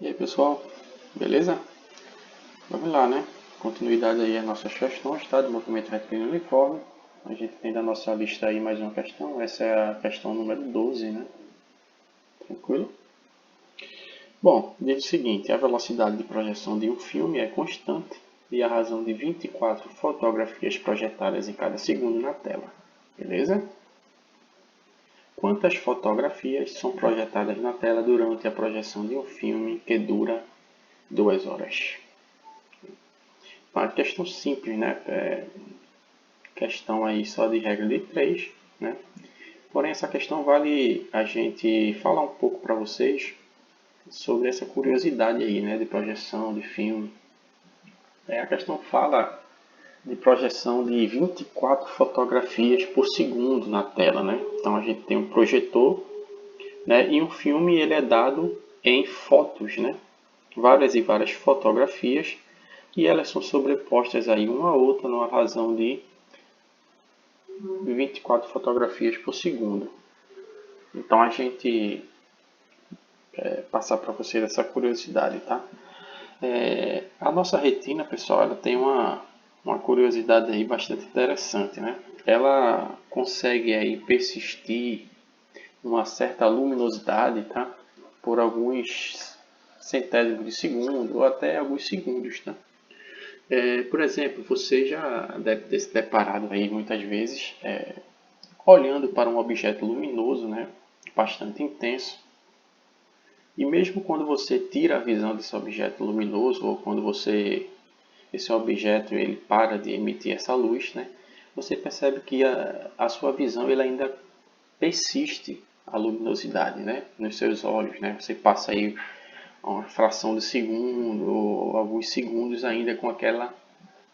E aí pessoal, beleza? Vamos lá, né? Continuidade aí às nossas questões, tá? Do movimento retilíneo uniforme. A gente tem da nossa lista aí mais uma questão. Essa é a questão número 12, né? Tranquilo? Bom, diz o seguinte: a velocidade de projeção de um filme é constante e a razão de 24 fotografias projetadas em cada segundo na tela. Beleza? Quantas fotografias são projetadas na tela durante a projeção de um filme que dura 2 horas? Uma questão simples, né? Questão aí só de regra de 3, né? Porém, essa questão vale a gente falar um pouco para vocês sobre essa curiosidade aí, né? De projeção de filme. A questão fala de projeção de 24 fotografias por segundo na tela, né? Então, a gente tem um projetor, né? E um filme ele é dado em fotos, né? Várias e várias fotografias e elas são sobrepostas aí uma a outra numa razão de 24 fotografias por segundo. Então a gente passar para vocês essa curiosidade, tá? A nossa retina, pessoal, ela tem uma curiosidade aí bastante interessante, né? Ela consegue aí persistir uma certa luminosidade, tá? Por alguns centésimos de segundo ou até alguns segundos, tá? Por exemplo, você já deve ter se deparado aí muitas vezes olhando para um objeto luminoso, né, bastante intenso. E mesmo quando você tira a visão desse objeto luminoso ou quando esse objeto ele para de emitir essa luz, né, você percebe que a sua visão ele ainda persiste a luminosidade, né, nos seus olhos, né. Você passa aí uma fração de segundo ou alguns segundos ainda com aquela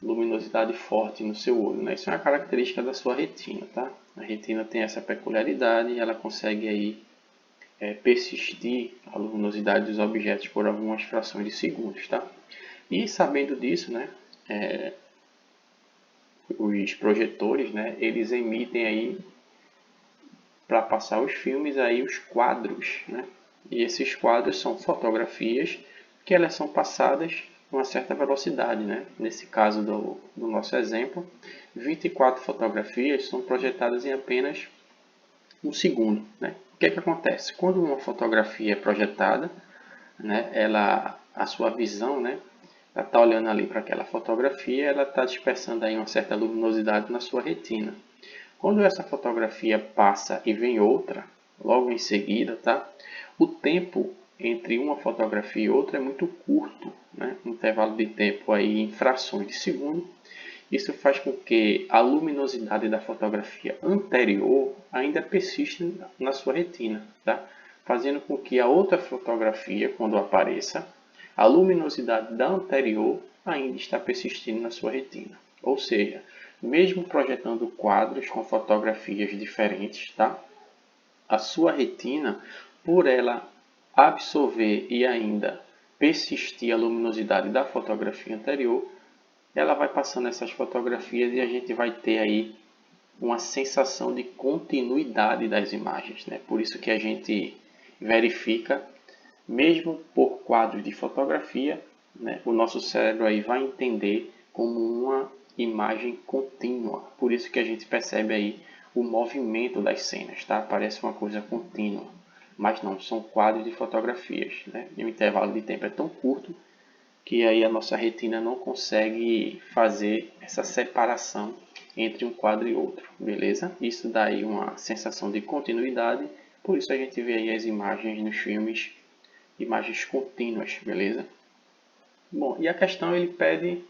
luminosidade forte no seu olho, né? Isso é uma característica da sua retina, tá? A retina tem essa peculiaridade e ela consegue aí persistir a luminosidade dos objetos por algumas frações de segundos, tá? E sabendo disso, né, os projetores, né, eles emitem aí para passar os filmes aí os quadros, né? E esses quadros são fotografias que elas são passadas uma certa velocidade, né? Nesse caso do nosso exemplo, 24 fotografias são projetadas em apenas um segundo, né? O que é que acontece? Quando uma fotografia é projetada, né, a sua visão, né, ela está olhando ali para aquela fotografia, ela está dispersando aí uma certa luminosidade na sua retina. Quando essa fotografia passa e vem outra, logo em seguida, tá? O tempo entre uma fotografia e outra é muito curto, né? Um intervalo de tempo aí em frações de segundo. Isso faz com que a luminosidade da fotografia anterior ainda persista na sua retina, tá? Fazendo com que a outra fotografia, quando apareça, a luminosidade da anterior ainda está persistindo na sua retina. Ou seja, mesmo projetando quadros com fotografias diferentes, tá? A sua retina, por ela absorver e ainda persistir a luminosidade da fotografia anterior, ela vai passando essas fotografias e a gente vai ter aí uma sensação de continuidade das imagens, né? Por isso que a gente verifica, mesmo por quadros de fotografia, né, o nosso cérebro aí vai entender como uma imagem contínua. Por isso que a gente percebe aí o movimento das cenas, tá? Parece uma coisa contínua, mas não, são quadros de fotografias, né? E o intervalo de tempo é tão curto que aí a nossa retina não consegue fazer essa separação entre um quadro e outro, beleza? Isso dá aí uma sensação de continuidade, por isso a gente vê aí as imagens nos filmes, imagens contínuas, beleza? Bom, e a questão ele pede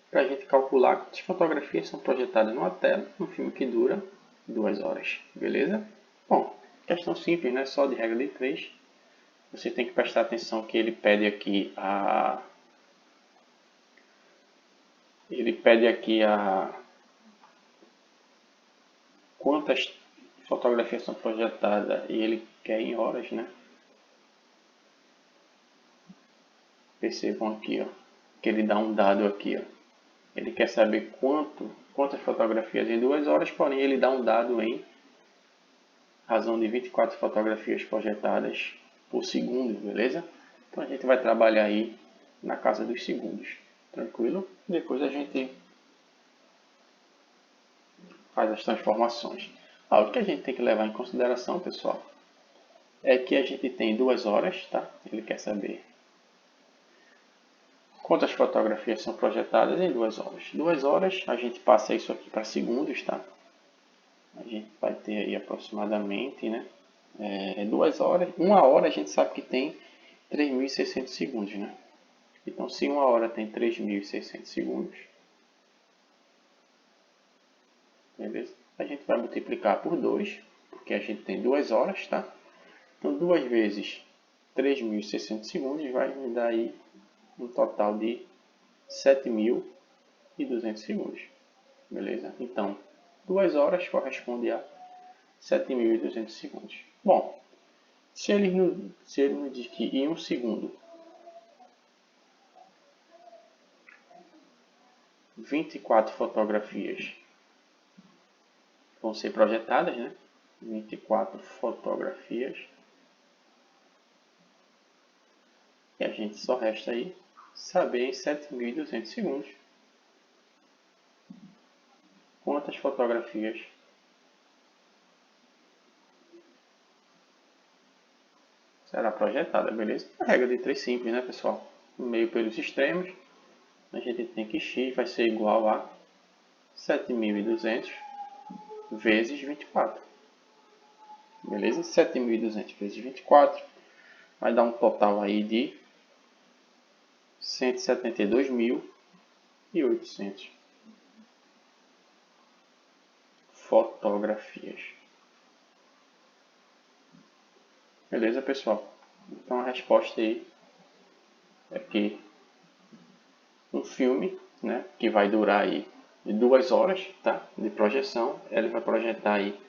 para a gente calcular quantas fotografias são projetadas numa tela, num filme que dura 2 horas, beleza? Bom, questão simples, né? Só de regra de 3. Você tem que prestar atenção que ele pede aqui quantas fotografias são projetadas e ele quer em horas, né? Percebam aqui, ó, que ele dá um dado aqui, ó. Ele quer saber quantas fotografias em 2 horas, porém ele dá um dado em razão de 24 fotografias projetadas por segundo, beleza? Então a gente vai trabalhar aí na casa dos segundos. Tranquilo? Depois a gente faz as transformações. O que a gente tem que levar em consideração, pessoal, é que a gente tem 2 horas, tá? Ele quer saber quantas fotografias são projetadas em 2 horas. 2 horas, a gente passa isso aqui para segundos, tá? A gente vai ter aí aproximadamente, né? 2 horas. 1 hora a gente sabe que tem 3.600 segundos, né? Então, se 1 hora tem 3.600 segundos, beleza? A gente vai multiplicar por 2, porque a gente tem 2 horas, tá? Então, 2 vezes 3.600 segundos vai me dar aí um total de 7.200 segundos, beleza? Então, 2 horas corresponde a 7.200 segundos. Bom, se ele nos diz que em 1 segundo 24 fotografias vão ser projetadas, né? 24 fotografias. E a gente só resta aí saber em 7.200 segundos quantas fotografias será projetada, beleza? A regra de 3 simples, né, pessoal? Meio pelos extremos, a gente tem que x vai ser igual a 7.200 vezes 24. Beleza? 7.200 vezes 24 vai dar um total aí de 172.800 fotografias. Beleza, pessoal? Então a resposta aí é que um filme, né, que vai durar aí 2 horas, tá, de projeção, ele vai projetar aí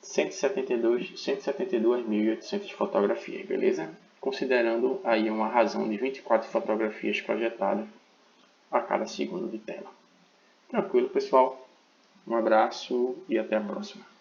172.800 fotografias, beleza? Considerando aí uma razão de 24 fotografias projetadas a cada segundo de tela. Tranquilo, pessoal? Um abraço e até a próxima.